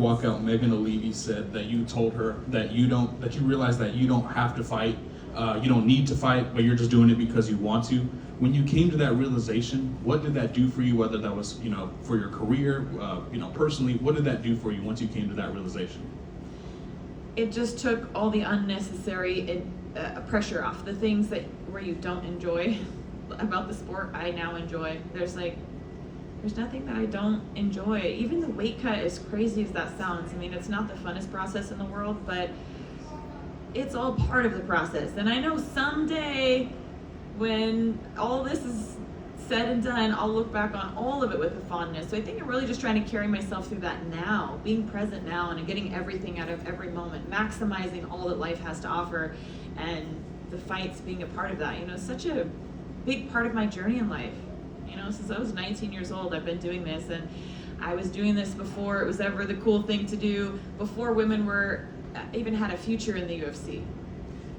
Walkout, Megan O'Leary said that you told her that you realize that you don't have to fight, you don't need to fight, but you're just doing it because you want to. When you came to that realization, what did that do for you? Whether that was, for your career, personally, what did that do for you once you came to that realization? It just took all the unnecessary pressure off. The things where you don't enjoy about the sport, I now enjoy. There's nothing that I don't enjoy. Even the weight cut, as crazy as that sounds, I mean, it's not the funnest process in the world, but it's all part of the process. And I know someday when all this is said and done, I'll look back on all of it with a fondness. So I think I'm really just trying to carry myself through that now, being present now and getting everything out of every moment, maximizing all that life has to offer, and the fights being a part of that. Such a big part of my journey in life. Since I was 19 years old, I've been doing this, and I was doing this before it was ever the cool thing to do, before women were even had a future in the UFC.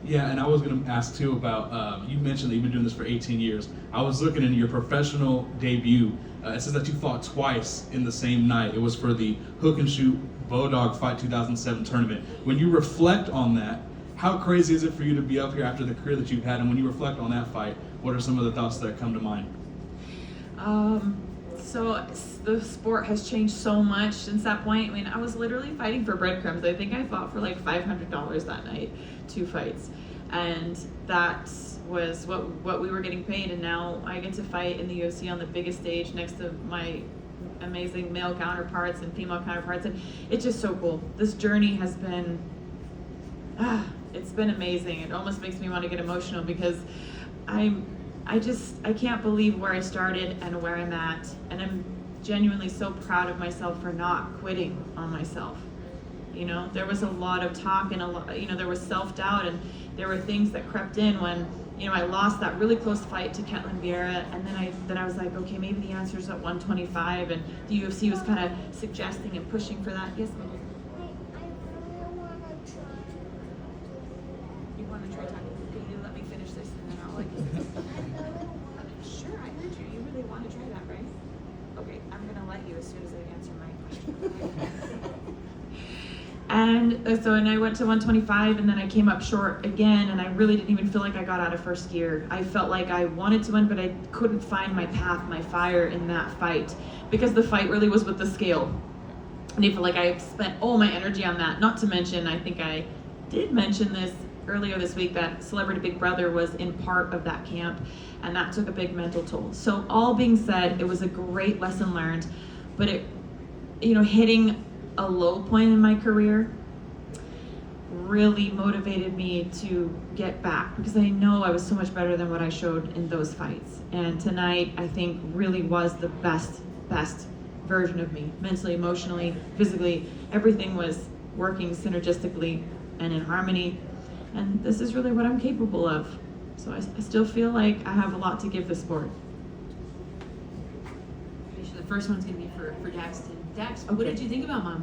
Yeah, and I was going to ask too about, you mentioned that you've been doing this for 18 years. I was looking into your professional debut. It says that you fought twice in the same night. It was for the Hook and Shoot Bodog Fight 2007 tournament. When you reflect on that, how crazy is it for you to be up here after the career that you've had? And when you reflect on that fight, what are some of the thoughts that come to mind? So the sport has changed so much since that point. I mean, I was literally fighting for breadcrumbs. I think I fought for like $500 that night, 2 fights. And that was what we were getting paid. And now I get to fight in the UFC on the biggest stage next to my amazing male counterparts and female counterparts. And it's just so cool. This journey has been, it's been amazing. It almost makes me want to get emotional because I can't believe where I started and where I'm at, and I'm genuinely so proud of myself for not quitting on myself. There was a lot of talk and there was self-doubt, and there were things that crept in when, I lost that really close fight to Ketlin Vieira, and then I was like, okay, maybe the answer's at 125, and the UFC was kind of suggesting and pushing for that. Yes, ma'am. You want to try talking? Okay, you let me finish this, and then I'll let you. Sure, I heard you. You really want to try that, right? Okay, I'm going to let you as soon as I answer my question. And I went to 125, and then I came up short again, and I really didn't even feel like I got out of first gear. I felt like I wanted to win, but I couldn't find my path, my fire in that fight, because the fight really was with the scale. And I feel like I spent all my energy on that. Not to mention, I think I did mention this earlier this week, that Celebrity Big Brother was in part of that camp, and that took a big mental toll. So all being said, it was a great lesson learned, but hitting a low point in my career really motivated me to get back, because I know I was so much better than what I showed in those fights. And tonight, I think, really was the best version of me, mentally, emotionally, physically. Everything was working synergistically and in harmony. And this is really what I'm capable of. So I still feel like I have a lot to give the sport. The first one's going to be for Daxton. Dax, Okay. What did you think about Mom?